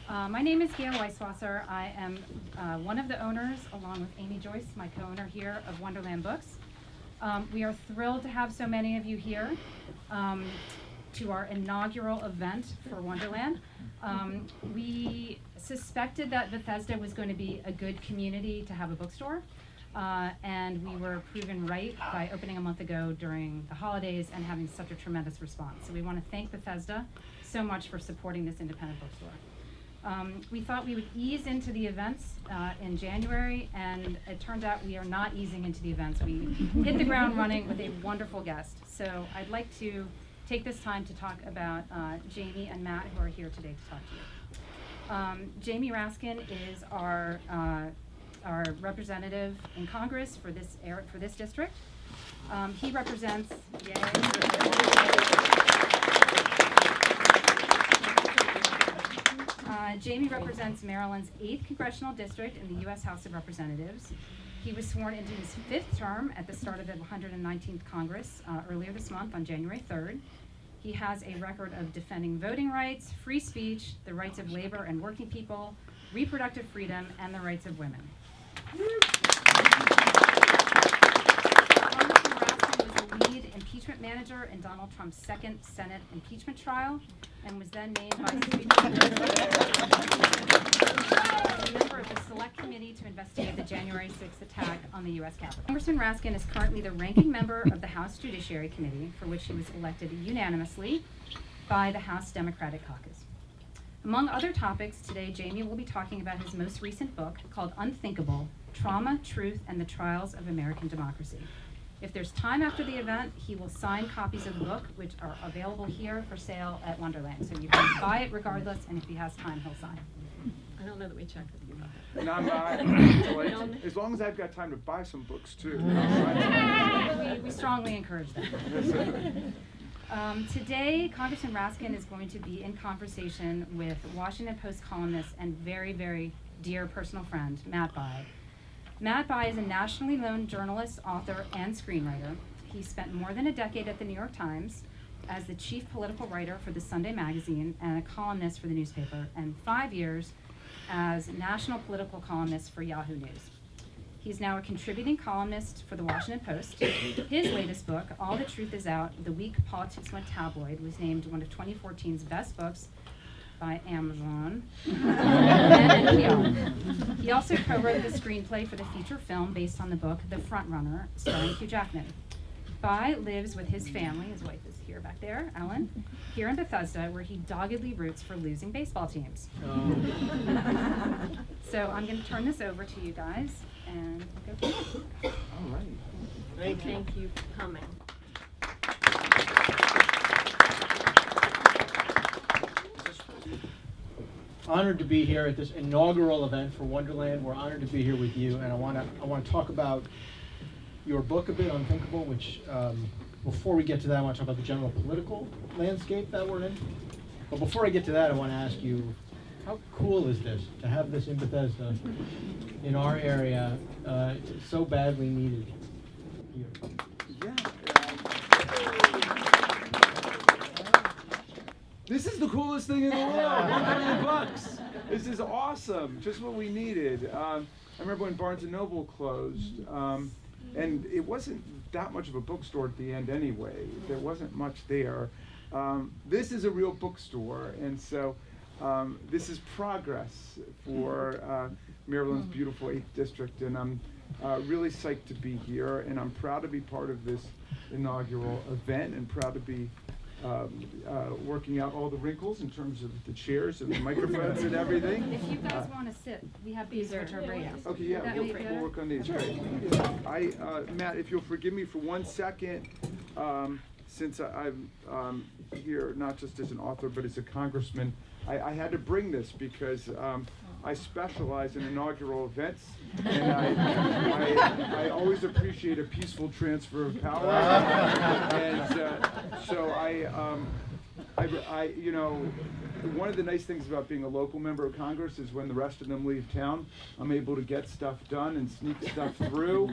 My name is Gail Weisswasser. I am one of the owners, along with Amy Joyce, my co-owner here of Wonderland Books. We are thrilled to have so many of you here to our inaugural event for Wonderland. We suspected that Bethesda was going to be a good community to have a bookstore, and we were proven right by opening a month ago during the holidays and having such a tremendous response. So we want to thank Bethesda so much for supporting this independent bookstore. We thought we would ease into the events in January, and it turned out we are not easing into the events. We hit the ground running with a wonderful guest. So I'd like to take this time to talk about Jamie and Matt, who are here today to talk to you. Jamie Raskin is our representative in Congress for this district. He represents, Jamie represents Maryland's 8th congressional district in the U.S. House of Representatives. He was sworn into his 5th term at the start of the 119th Congress earlier this month on January 3rd. He has a record of defending voting rights, free speech, the rights of labor and working people, reproductive freedom, and the rights of women. Congressman Raskin was the lead impeachment manager in Donald Trump's second Senate impeachment trial and was then named by Speaker a member of the Select Committee to investigate the January 6th attack on the U.S. Capitol. Congressman Raskin is currently the ranking member of the House Judiciary Committee, for which he was elected unanimously by the House Democratic Caucus. Among other topics, today Jamie will be talking about his most recent book called Unthinkable: Trauma, Truth, and the Trials of American Democracy. If there's time after the event, he will sign copies of the book, which are available here for sale at Wonderland. So you can buy it regardless, and if he has time, he'll sign it. I don't know that we checked with you about that. And I'm as long as I've got time to buy some books too. We strongly encourage that. Today, Congressman Raskin is going to be in conversation with Washington Post columnist and very, very dear personal friend, Matt Bai. Matt Bai is a nationally known journalist, author, and screenwriter. He spent more than a decade at the New York Times as the chief political writer for the Sunday magazine and a columnist for the newspaper, and 5 years as national political columnist for Yahoo News. He's now a contributing columnist for the Washington Post. His latest book, All the Truth Is Out, The Week Politics Went Tabloid, was named one of 2014's best books by Amazon and NPR. He also co-wrote the screenplay for the feature film based on the book The Frontrunner, starring Hugh Jackman. Bai lives with his family, his wife is here back there, Ellen, here in Bethesda, where he doggedly roots for losing baseball teams. So I'm going to turn this over to you guys, and we'll go from there. All right. Thank you for coming. Honored to be here at this inaugural event for Wonderland. We're honored to be here with you, and I want to talk about your book a bit, Unthinkable, which before we get to that, I want to talk about the general political landscape that we're in. But before I get to that, I want to ask you, how cool is this to have this in Bethesda, in our area, so badly needed here? Yeah. This is the coolest thing in the world. $1 million. This is awesome. Just what we needed. I remember when Barnes & Noble closed, and it wasn't that much of a bookstore at the end anyway. There wasn't much there. This is a real bookstore, and so this is progress for Maryland's beautiful 8th district, and I'm really psyched to be here, and I'm proud to be part of this inaugural event, and proud to be working out all the wrinkles in terms of the chairs and the microphones and everything. If you guys want to sit, we have these which are great. Okay, yeah, we'll work on these. Great. Matt, if you'll forgive me for 1 second, since I'm here not just as an author but as a congressman, I had to bring this because I specialize in inaugural events, and I always appreciate a peaceful transfer of power. And so I, you know, one of the nice things about being a local member of Congress is when the rest of them leave town, I'm able to get stuff done and sneak stuff through,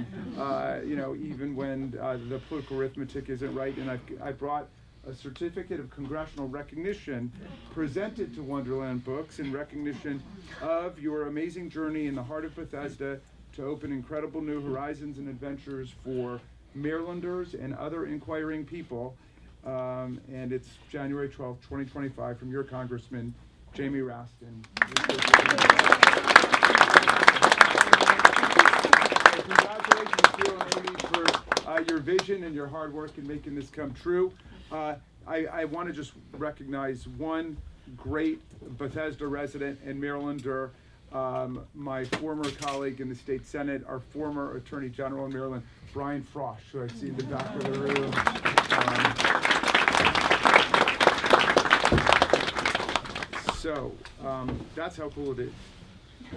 you know, even when the political arithmetic isn't right. And I brought a certificate of congressional recognition presented to Wonderland Books in recognition of your amazing journey in the heart of Bethesda to open incredible new horizons and adventures for Marylanders and other inquiring people. And it's January 12th, 2025, from your Congressman, Jamie Raskin. Congratulations to you, Amy, for your vision and your hard work in making this come true. I want to just recognize one great Bethesda resident and Marylander, my former colleague in the state Senate, our former Attorney General in Maryland, Brian Frosch, who I see in the back of the room. That's how cool it is.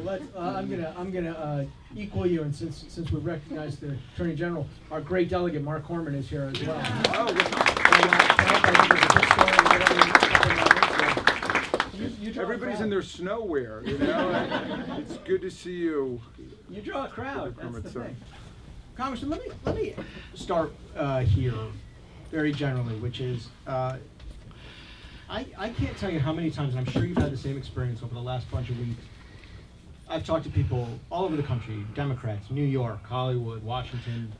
Well, I'm gonna equal you, and since we recognize the Attorney General, our great delegate Mark Corman is here as well. Oh, everybody's in their snowwear, you know. It's good to see you. You draw a crowd. That's the Kermit, thing. Congressman, let me start here, very generally, which is I can't tell you how many times, and I'm sure you've had the same experience over the last bunch of weeks. I've talked to people all over the country, Democrats, New York, Hollywood, Washington,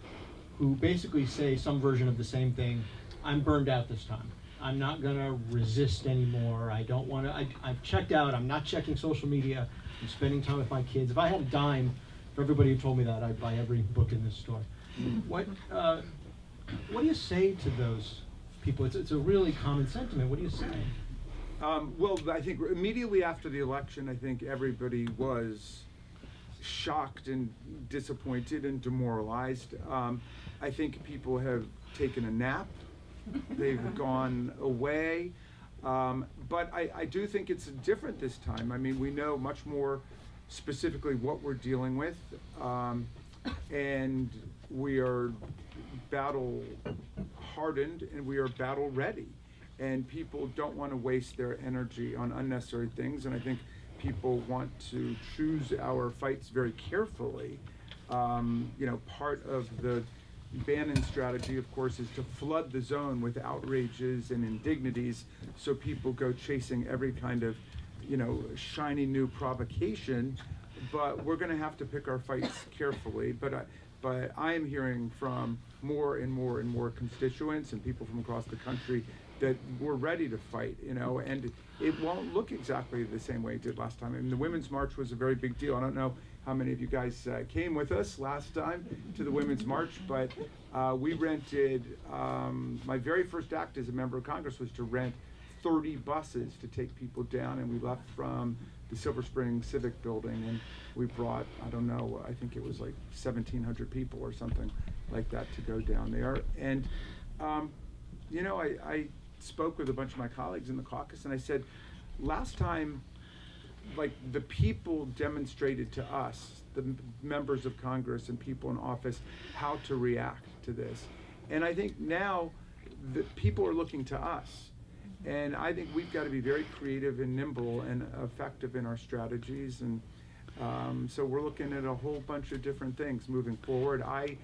who basically say some version of the same thing. I'm burned out this time. I'm not going to resist anymore. I don't want to. I've checked out. I'm not checking social media. I'm spending time with my kids. If I had a dime for everybody who told me that, I'd buy every book in this store. What do you say to those people? It's a really common sentiment. What do you say? Well, I think immediately after the election, I think everybody was shocked and disappointed and demoralized. I think people have taken a nap. They've gone away. But I do think it's different this time. I mean, we know much more specifically what we're dealing with. And we are battle hardened and we are battle ready. And people don't want to waste their energy on unnecessary things. And I think people want to choose our fights very carefully. Part of the Bannon strategy, of course, is to flood the zone with outrages and indignities so people go chasing every kind of, shiny new provocation. But we're going to have to pick our fights carefully. But I am hearing from more and more and more constituents and people from across the country that we're ready to fight, and it won't look exactly the same way it did last time. I mean, the Women's March was a very big deal. I don't know how many of you guys came with us last time to the Women's March, but we rented, my very first act as a member of Congress was to rent 30 buses to take people down, and we left from the Silver Spring Civic Building, and we brought, I don't know, I think it was like 1,700 people or something like that to go down there. And, I spoke with a bunch of my colleagues in the caucus, and I said, last time, like, the people demonstrated to us, the members of Congress and people in office, how to react to this. And I think now the people are looking to us. And I think we've got to be very creative and nimble and effective in our strategies. And so we're looking at a whole bunch of different things moving forward. I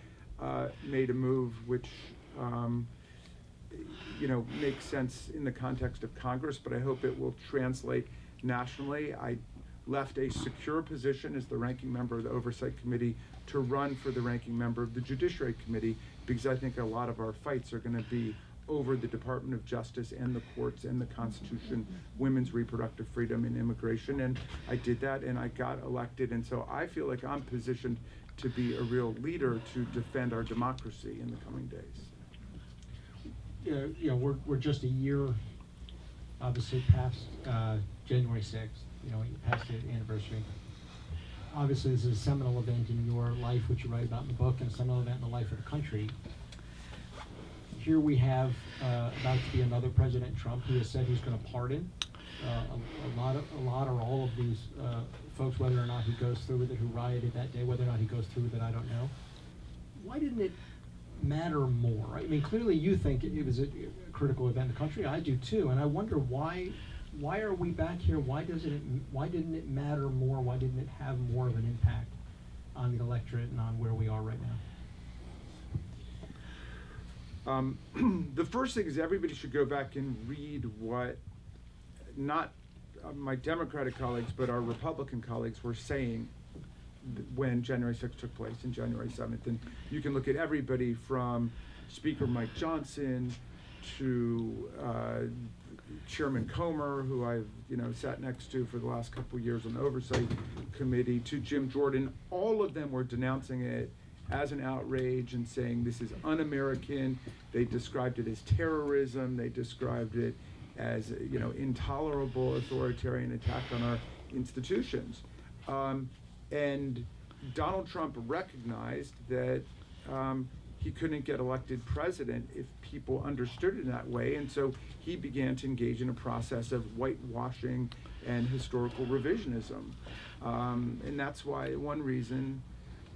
made a move which makes sense in the context of Congress, but I hope it will translate nationally. I left a secure position as the ranking member of the Oversight Committee to run for the ranking member of the Judiciary Committee, because I think a lot of our fights are going to be over the Department of Justice and the courts and the Constitution, women's reproductive freedom and immigration. And I did that and I got elected. And so I feel like I'm positioned to be a real leader to defend our democracy in the coming days. We're just a year, obviously, past January 6th, past the anniversary. Obviously, this is a seminal event in your life, which you write about in the book, and a seminal event in the life of the country. Here we have about to be another President Trump who has said he's going to pardon a lot or all of these folks, whether or not he goes through with it, who rioted that day. Whether or not he goes through with it, I don't know. Why didn't it matter more? I mean, clearly you think it was a critical event in the country. I do too, and I wonder why are we back here? Why didn't it matter more? Why didn't it have more of an impact on the electorate and on where we are right now? The first thing is everybody should go back and read what not my Democratic colleagues, but our Republican colleagues were saying when January 6th took place and January 7th. And you can look at everybody from Speaker Mike Johnson to Chairman Comer, who I've sat next to for the last couple of years on the Oversight Committee, to Jim Jordan. All of them were denouncing it as an outrage and saying this is un-American. They described it as terrorism. They described it as intolerable authoritarian attack on our institutions. And Donald Trump recognized that he couldn't get elected president if people understood it in that way, and so he began to engage in a process of whitewashing and historical revisionism. And that's why one reason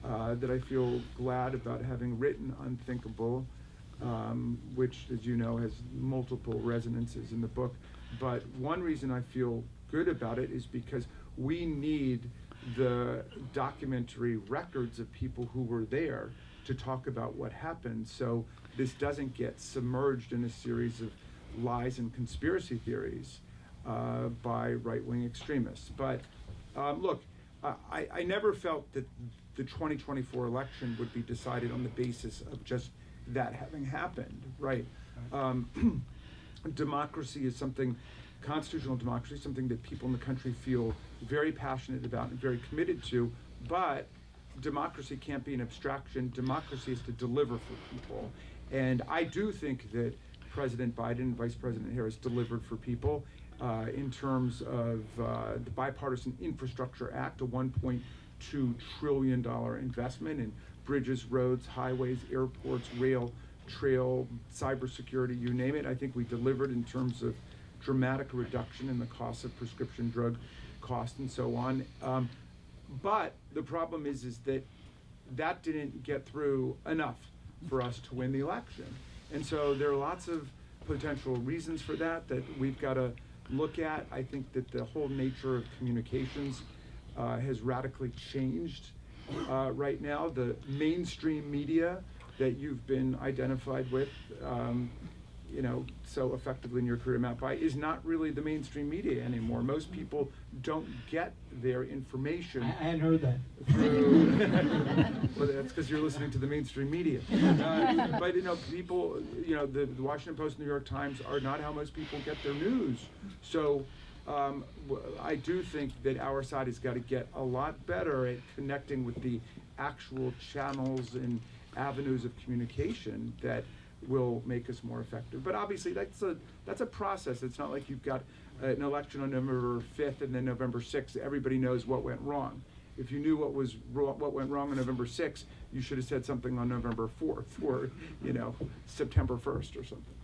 that I feel glad about having written Unthinkable, which, as you know, has multiple resonances in the book. But one reason I feel good about it is because we need the documentary records of people who were there to talk about what happened, so this doesn't get submerged in a series of lies and conspiracy theories by right-wing extremists. But look, I never felt that the 2024 election would be decided on the basis of just that having happened, right? Democracy is something, constitutional democracy is something that people in the country feel very passionate about and very committed to, but democracy can't be an abstraction. Democracy is to deliver for people. And I do think that President Biden and Vice President Harris delivered for people in terms of the Bipartisan Infrastructure Act, a $1.2 trillion investment in bridges, roads, highways, airports, rail, trail, cybersecurity, you name it. I think we delivered in terms of dramatic reduction in the cost of prescription drug cost and so on. But the problem is that that didn't get through enough for us to win the election. And so there are lots of potential reasons for that we've got to look at. I think that the whole nature of communications has radically changed right now. The mainstream media that you've been identified with, so effectively in your career, Matt Bai, is not really the mainstream media anymore. Most people don't get their information. I hadn't heard that. Through, well, that's because you're listening to the mainstream media. But people, the Washington Post, New York Times are not how most people get their news. So I do think that our side has got to get a lot better at connecting with the actual channels and avenues of communication that will make us more effective. But obviously that's a process. It's not like you've got an election on November 5th and then November 6th, everybody knows what went wrong. If you knew what went wrong on November 6th, you should have said something on November 4th or September 1st or something.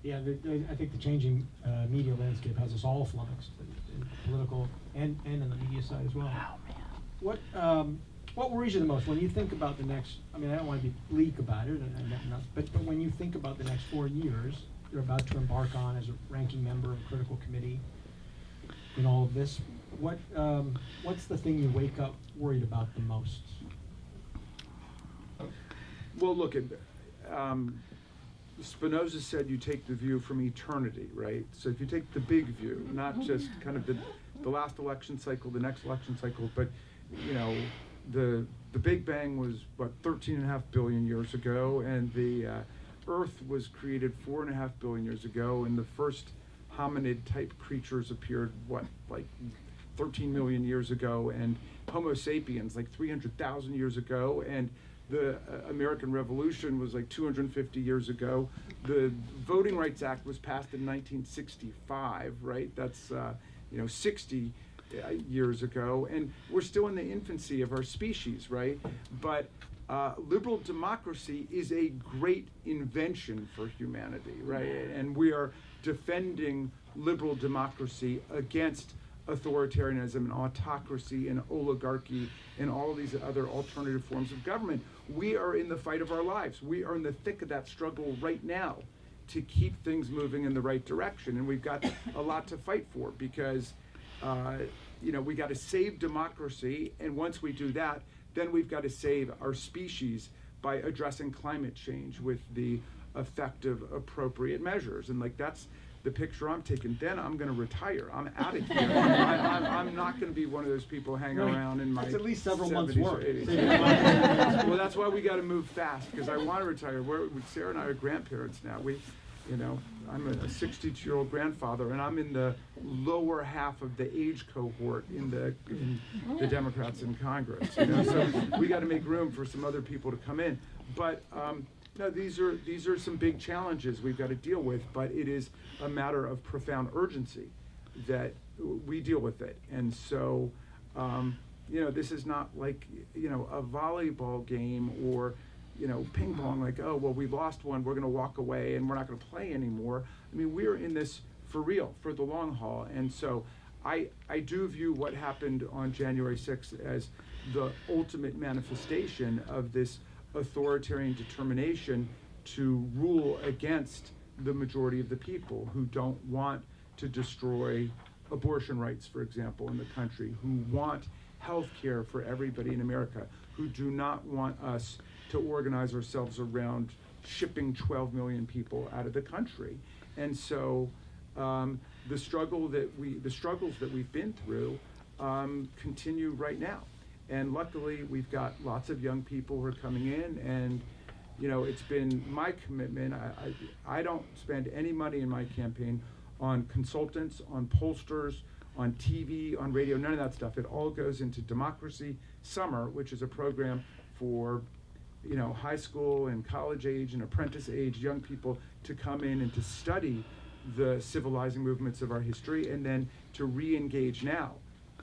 Yeah, I think the changing media landscape has us all flummoxed, in political and in the media side as well. Oh man. What worries you the most when you think about the next? I mean, I don't want to be bleak about it, but when you think about the next 4 years you're about to embark on as a ranking member of a critical committee in all of this, what's the thing you wake up worried about the most? Well, look, Spinoza said you take the view from eternity, right? So if you take the big view, not just kind of the last election cycle, the next election cycle, but the Big Bang was, 13.5 billion years ago, and the Earth was created 4.5 billion years ago, and the first hominid-type creatures appeared, 13 million years ago, and Homo sapiens, 300,000 years ago, and the American Revolution was 250 years ago. The Voting Rights Act was passed in 1965, right? That's 60 years ago, and we're still in the infancy of our species, right? But liberal democracy is a great invention for humanity, right? And we are defending liberal democracy against authoritarianism and autocracy and oligarchy and all of these other alternative forms of government. We are in the fight of our lives. We are in the thick of that struggle right now to keep things moving in the right direction, and we've got a lot to fight for because we got to save democracy, and once we do that, then we've got to save our species by addressing climate change with the effective, appropriate measures. And like that's the picture I'm taking. Then I'm going to retire. I'm out of here. I'm not going to be one of those people hanging around in my That's at least several 70s months' or work. 80s. Well, that's why we got to move fast, because I want to retire. Sarah and I are grandparents now. I'm a 62-year-old grandfather, and I'm in the lower half of the age cohort in the Democrats in Congress. So we got to make room for some other people to come in. But no, these are some big challenges we've got to deal with. But it is a matter of profound urgency that we deal with it. And so, this is not like a volleyball game or ping pong, like, oh, well, we lost one, we're going to walk away and we're not going to play anymore. I mean, we're in this for real, for the long haul. And so I do view what happened on January 6th as the ultimate manifestation of this authoritarian determination to rule against the majority of the people who don't want to destroy abortion rights, for example, in the country, who want health care for everybody in America, who do not want us to organize ourselves around shipping 12 million people out of the country. And so the struggles that we've been through continue right now. And luckily, we've got lots of young people who are coming in, and it's been my commitment. I don't spend any money in my campaign on consultants, on pollsters, on TV, on radio, none of that stuff. It all goes into Democracy Summer, which is a program for high school and college age and apprentice age young people to come in and to study the civilizing movements of our history, and then to re-engage now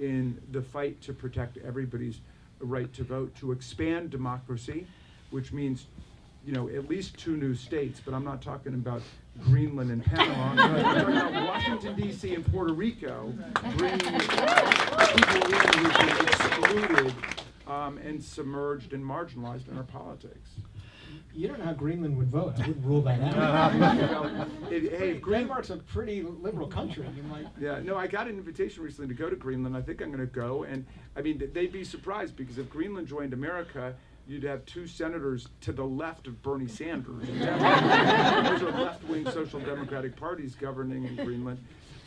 in the fight to protect everybody's right to vote, to expand democracy, which means at least 2 new states, but I'm not talking about Greenland and Panama. I'm talking about Washington, D.C. and Puerto Rico, bringing people in who've been excluded and submerged and marginalized in our politics. You don't know how Greenland would vote. I wouldn't rule that out. Denmark's a pretty liberal country. You might. Yeah, no, I got an invitation recently to go to Greenland. I think I'm going to go, and I mean, they'd be surprised, because if Greenland joined America, you'd have 2 senators to the left of Bernie Sanders. Those are left-wing social democratic parties governing in Greenland.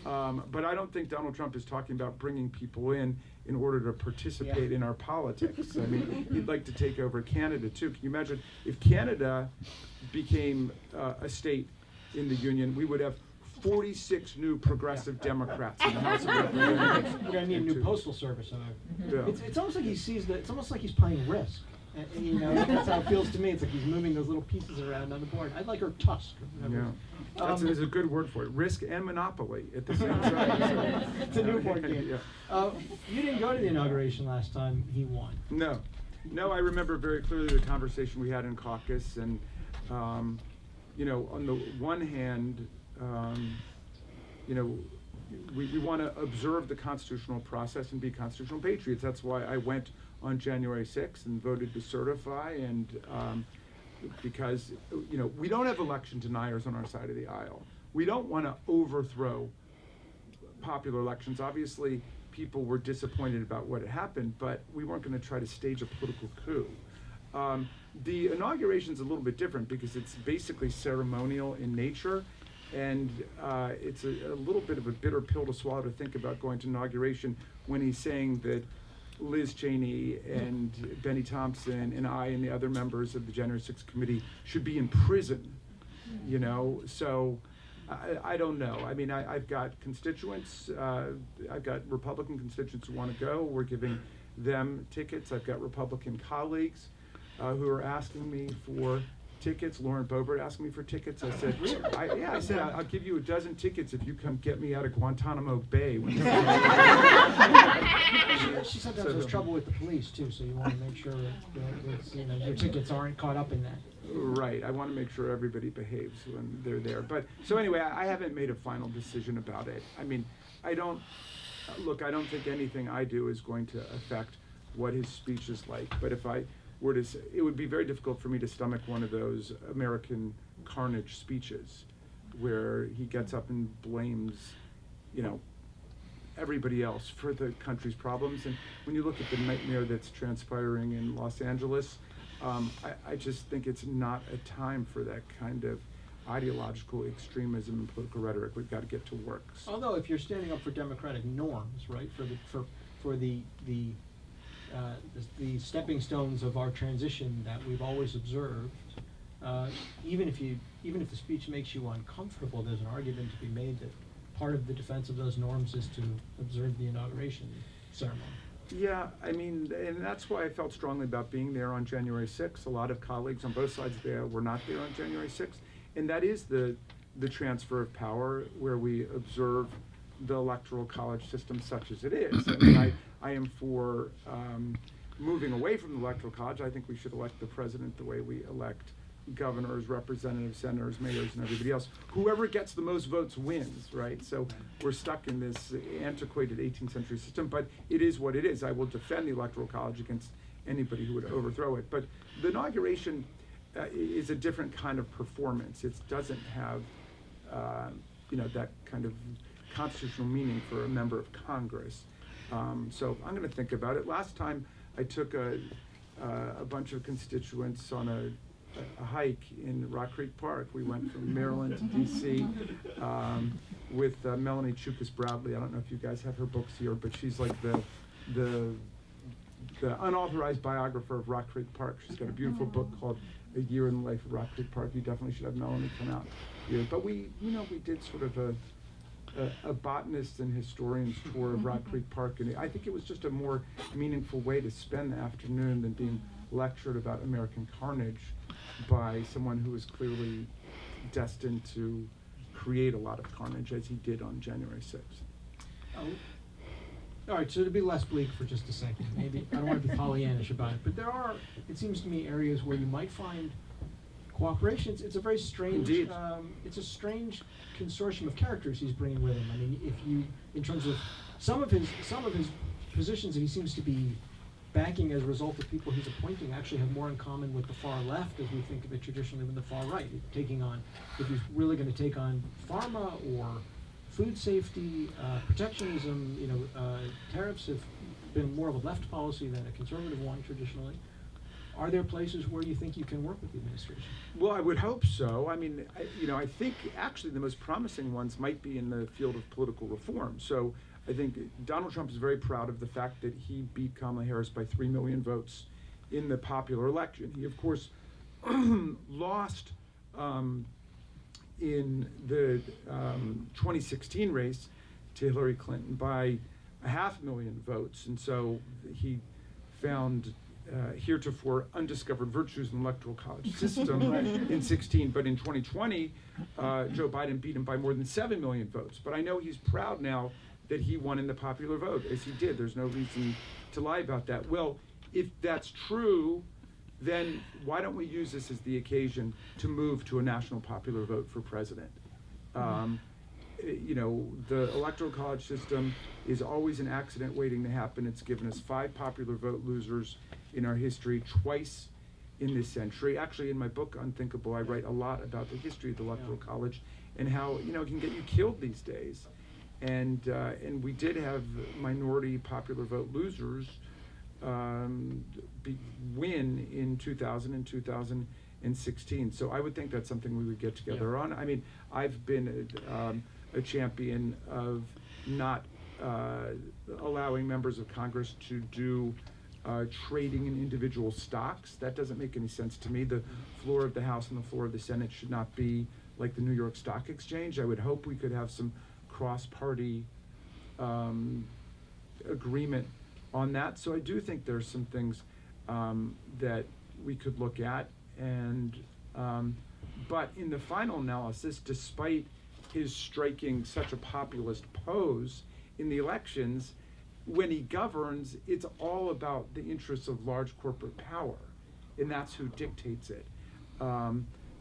But I don't think Donald Trump is talking about bringing people in order to participate in our politics. I mean, he'd like to take over Canada too. Can you imagine if Canada became a state in the Union? We would have 46 new progressive Democrats in the House of Representatives. We're gonna need a new postal service. Yeah. It's almost like he sees that. It's almost like he's playing Risk. And, that's how it feels to me. It's like he's moving those little pieces around on the board. I'd like her Tusk. Yeah, that's a good word for it. Risk and monopoly at the same time. It's a new board game. Yeah. You didn't go to the inauguration last time he won. No, I remember very clearly the conversation we had in caucus, and on the one hand, we want to observe the constitutional process and be constitutional patriots. That's why I went on January 6th and voted to certify, and because we don't have election deniers on our side of the aisle. We don't want to overthrow popular elections. Obviously, people were disappointed about what had happened, but we weren't going to try to stage a political coup. The inauguration is a little bit different because it's basically ceremonial in nature, and it's a little bit of a bitter pill to swallow to think about going to inauguration when he's saying that Liz Cheney and Benny Thompson and I and the other members of the January 6th committee should be in prison, so I don't know. I mean, I've got constituents, I've got Republican constituents who want to go. We're giving them tickets. I've got Republican colleagues who are asking me for tickets. Lauren Boebert asked me for tickets. I said, I said, I'll give you a dozen tickets if you come get me out of Guantanamo Bay. She sometimes has trouble with the police too, so you want to make sure that your tickets aren't caught up in that. Right. I want to make sure everybody behaves when they're there. But so anyway, I haven't made a final decision about it. I mean, I don't think anything I do is going to affect what his speech is like. But if I were to, it would be very difficult for me to stomach one of those American carnage speeches where he gets up and blames, everybody else for the country's problems. And when you look at the nightmare that's transpiring in Los Angeles, I just think it's not a time for that kind of ideological extremism and political rhetoric. We've got to get to work. Although if you're standing up for democratic norms, right, for the stepping stones of our transition that we've always observed, even if the speech makes you uncomfortable, there's an argument to be made that part of the defense of those norms is to observe the inauguration ceremony. Yeah, I mean, and that's why I felt strongly about being there on January 6th. A lot of colleagues on both sides there were not there on January 6th. And that is the transfer of power where we observe the electoral college system such as it is. I mean, I am for moving away from the electoral college. I think we should elect the president the way we elect governors, representatives, senators, mayors, and everybody else. Whoever gets the most votes wins, right? So we're stuck in this antiquated 18th century system, but it is what it is. I will defend the electoral college against anybody who would overthrow it. But the inauguration is a different kind of performance. It doesn't have, that kind of constitutional meaning for a member of Congress. So I'm going to think about it. Last time I took a bunch of constituents on a hike in Rock Creek Park. We went from Maryland to DC with Melanie Chukas Bradley. I don't know if you guys have her books here, but she's like the unauthorized biographer of Rock Creek Park. She's got a beautiful book called A Year in the Life of Rock Creek Park. You definitely should have Melanie come out here. But we did sort of a botanist and historian's tour of Rock Creek Park, and I think it was just a more meaningful way to spend the afternoon than being lectured about American carnage by someone who was clearly destined to create a lot of carnage, as he did on January 6th. Oh. All right, so to be less bleak for just a second, maybe, I don't want to be Pollyannish about it, but there are, it seems to me, areas where you might find cooperation. It's a very strange, it's a strange consortium of characters he's bringing with him. I mean, if you, in terms of some of his positions that he seems to be backing as a result of people he's appointing actually have more in common with the far left as we think of it traditionally than the far right. Taking on, if he's really going to take on pharma or food safety, protectionism, tariffs have been more of a left policy than a conservative one traditionally. Are there places where you think you can work with the administration? Well, I would hope so. I mean, I think actually the most promising ones might be in the field of political reform. So I think Donald Trump is very proud of the fact that he beat Kamala Harris by 3 million votes in the popular election. He, of course, lost in the 2016 race to Hillary Clinton by 500,000 votes. And so he found heretofore undiscovered virtues in the electoral college system in 16, but in 2020, Joe Biden beat him by more than 7 million votes. But I know he's proud now that he won in the popular vote, as he did. There's no reason to lie about that. Well, if that's true, then why don't we use this as the occasion to move to a national popular vote for president? The electoral college system is always an accident waiting to happen. It's given us 5 popular vote losers in our history, twice in this century. Actually, in my book, Unthinkable, I write a lot about the history of the electoral college and how, it can get you killed these days. And we did have minority popular vote losers win in 2000 and 2016. So I would think that's something we would get together on. I mean, I've been a champion of not allowing members of Congress to do trading in individual stocks. That doesn't make any sense to me. The floor of the House and the floor of the Senate should not be like the New York Stock Exchange. I would hope we could have some cross-party agreement on that. So I do think there's some things that we could look at. And but in the final analysis, despite his striking such a populist pose in the elections, when he governs, it's all about the interests of large corporate power, and that's who dictates it.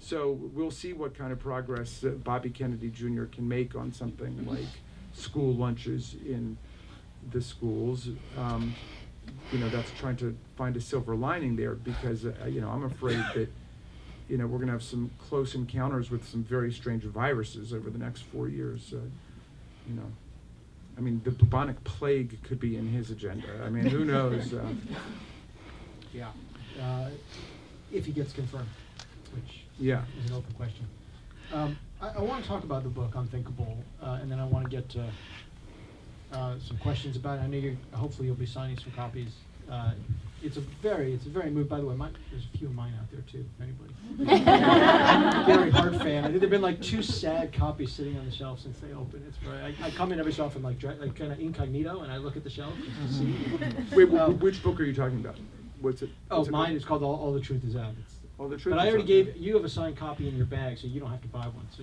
So we'll see what kind of progress Bobby Kennedy Jr. can make on something like school lunches in the schools. That's trying to find a silver lining there, because I'm afraid that we're going to have some close encounters with some very strange viruses over the next 4 years. I mean, the bubonic plague could be in his agenda. I mean, who knows? Yeah. if he gets confirmed, which Yeah. is an open question. I want to talk about the book Unthinkable, and then I want to get to some questions about it. I know hopefully you'll be signing some copies. It's a very moved. By the way, there's a few of mine out there too. If anybody, Gary Hart fan. I think there've been like 2 sad copies sitting on the shelf since they opened. It's very. I come in every so often like kind of incognito, and I look at the shelf just to see. Wait, which book are you talking about? What's it? Oh, what's it mine called? is called All the Truth Is Out. All the Truth But I Is already Out. gave you have a signed copy in your bag, so you don't have to buy one. So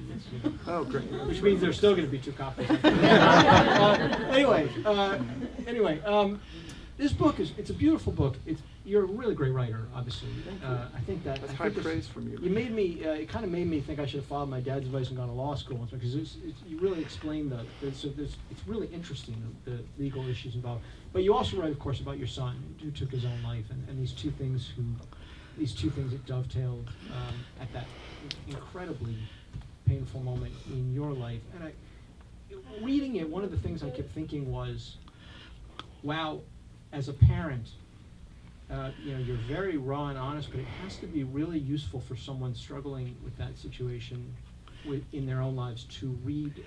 Oh, great. which means there's still going to be 2 copies. Anyway, this book it's a beautiful book. You're a really great writer, obviously. Thank you. I think that That's I high think this- praise from you. You made me. It kind of made me think I should have followed my dad's advice and gone to law school, because you really explain it's really interesting the legal issues involved. But you also write, of course, about your son who took his own life, and these two things that dovetailed at that incredibly painful moment in your life. And reading it, one of the things I kept thinking was, wow, as a parent, you're very raw and honest, but it has to be really useful for someone struggling with that situation in their own lives to read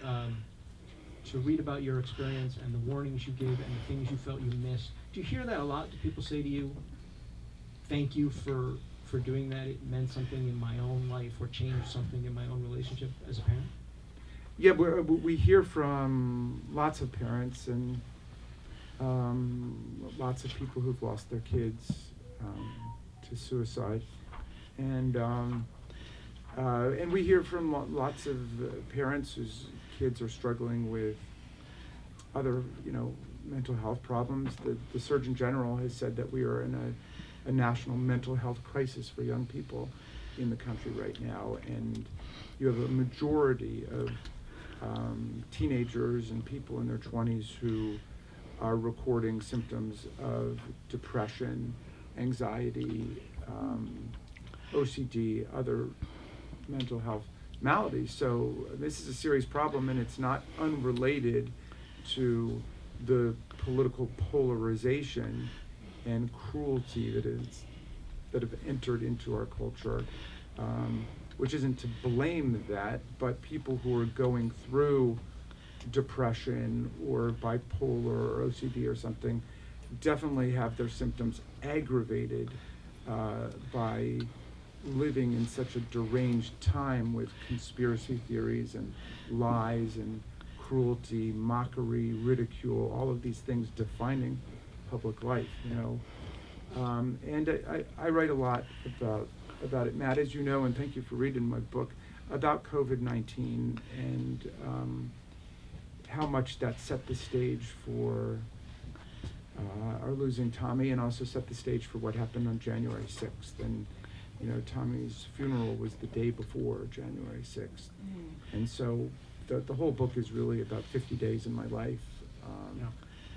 about your experience and the warnings you gave and the things you felt you missed. Do you hear that a lot? Do people say to you, thank you for doing that, it meant something in my own life or changed something in my own relationship as a parent? Yeah, we hear from lots of parents and lots of people who've lost their kids to suicide, and we hear from lots of parents whose kids are struggling with other, mental health problems. The Surgeon General has said that we are in a national mental health crisis for young people in the country right now, and you have a majority of teenagers and people in their 20s who are recording symptoms of depression, anxiety, OCD, other mental health maladies. So this is a serious problem, and it's not unrelated to the political polarization and cruelty that have entered into our culture, which isn't to blame that, but people who are going through depression or bipolar or OCD or something definitely have their symptoms aggravated by living in such a deranged time with conspiracy theories and lies and cruelty, mockery, ridicule, all of these things defining public life, and I write a lot about it, Matt, as you know, and thank you for reading my book, about COVID-19 and how much that set the stage for our losing Tommy, and also set the stage for what happened on January 6th. And Tommy's funeral was the day before January 6th. And so the whole book is really about 50 days in my life,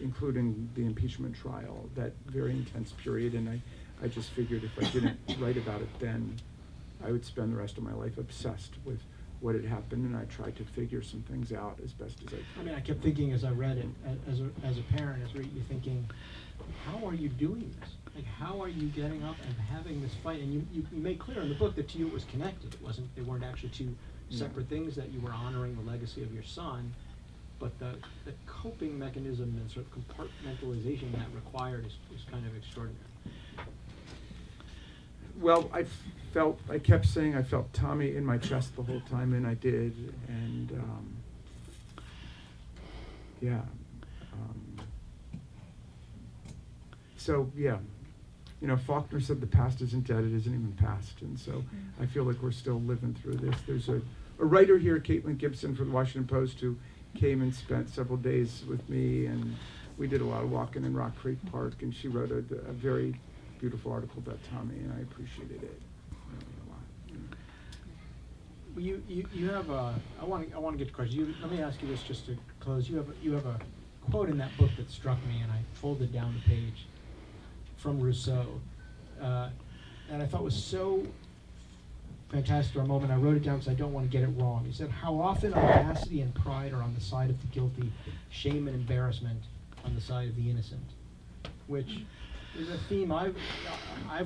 including the impeachment trial, that very intense period. And I just figured if I didn't write about it then, I would spend the rest of my life obsessed with what had happened, and I tried to figure some things out as best as I could. I mean, I kept thinking as I read it, as a parent, you're thinking, how are you doing this? Like, how are you getting up and having this fight? And you made clear in the book that to you it was connected. They weren't actually two separate things, that you were honoring the legacy of your son, but the coping mechanism and sort of compartmentalization that required is kind of extraordinary. Well, I kept saying I felt Tommy in my chest the whole time, and I did, and Faulkner said the past isn't dead, it isn't even past, and so I feel like we're still living through this. There's a writer here, Caitlin Gibson from the Washington Post, who came and spent several days with me, and we did a lot of walking in Rock Creek Park, and she wrote a very beautiful article about Tommy, and I appreciated it really a lot. You have I want to get to questions. Let me ask you this just to close. You have a quote in that book that struck me, and I folded down the page, from Rousseau, and I thought was so fantastic for a moment. I wrote it down because I don't want to get it wrong. He said, "How often audacity and pride are on the side of the guilty, shame and embarrassment on the side of the innocent," which There's a theme I've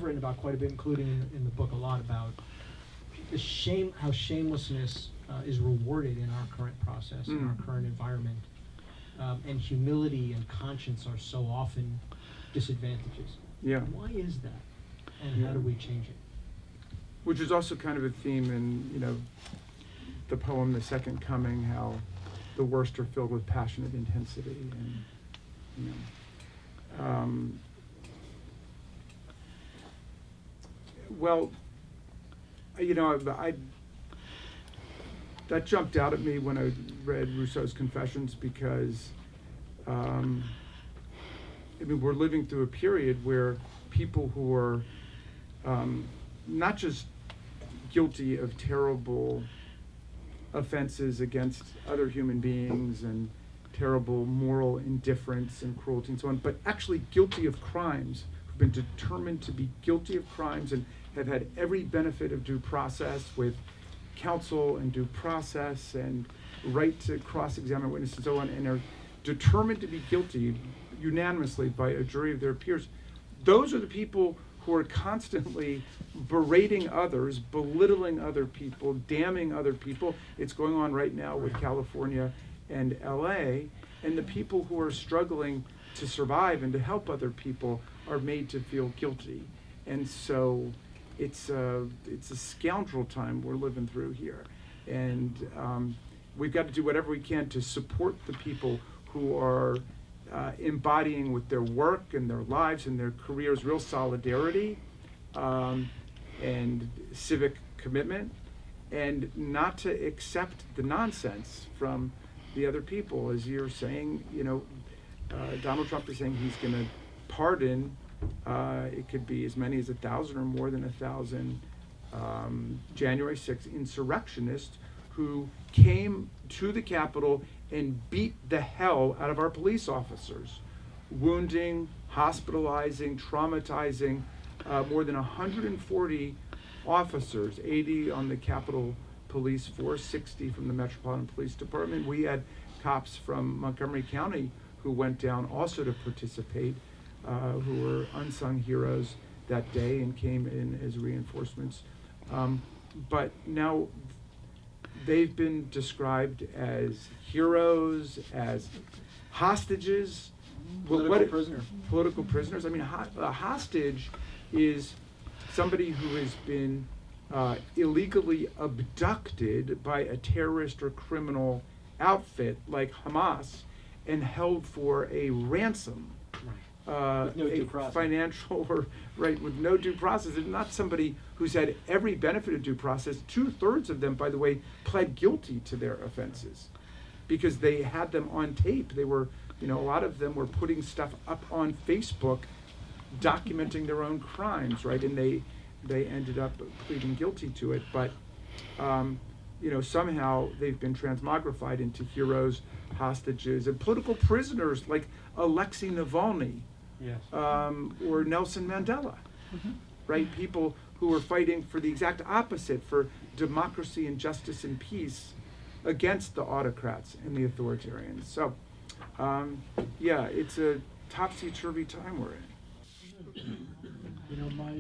written about quite a bit, including in the book a lot, about the shame, how shamelessness is rewarded in our current process, in our current environment, and humility and conscience are so often disadvantages. Yeah. Why is that, and how do we change it? Which is also kind of a theme in, the poem "The Second Coming," how the worst are filled with passionate intensity, and well, that jumped out at me when I read Rousseau's Confessions, because we're living through a period where people who are not just guilty of terrible offenses against other human beings and terrible moral indifference and cruelty and so on, but actually guilty of crimes, who've been determined to be guilty of crimes and have had every benefit of due process with counsel and due process and right to cross-examine witnesses and so on, and are determined to be guilty unanimously by a jury of their peers. Those are the people who are constantly berating others, belittling other people, damning other people. It's going on right now with California and LA, and the people who are struggling to survive and to help other people are made to feel guilty. And so it's a scoundrel time we're living through here. And we've got to do whatever we can to support the people who are embodying with their work and their lives and their careers real solidarity and civic commitment, and not to accept the nonsense from the other people. As you're saying, Donald Trump is saying he's going to pardon, it could be as many as 1,000 or more than 1,000 January 6th insurrectionists who came to the Capitol and beat the hell out of our police officers, wounding, hospitalizing, traumatizing more than 140 officers, 80 on the Capitol Police Force, 60 from the Metropolitan Police Department. We had cops from Montgomery County who went down also to participate, who were unsung heroes that day and came in as reinforcements. But now they've been described as heroes, as hostages. Political prisoners. I mean, a hostage is somebody who has been illegally abducted by a terrorist or criminal outfit like Hamas and held for a ransom. With no due process. Financial with no due process. It's not somebody who's had every benefit of due process. 2/3 of them, by the way, pled guilty to their offenses because they had them on tape. They were, a lot of them were putting stuff up on Facebook, documenting their own crimes, right? And they ended up pleading guilty to it. But, somehow they've been transmogrified into heroes, hostages, and political prisoners like Alexei Navalny. Yes. Or Nelson Mandela, right? People who are fighting for the exact opposite, for democracy and justice and peace against the autocrats and the authoritarians. So, it's a topsy-turvy time we're in. My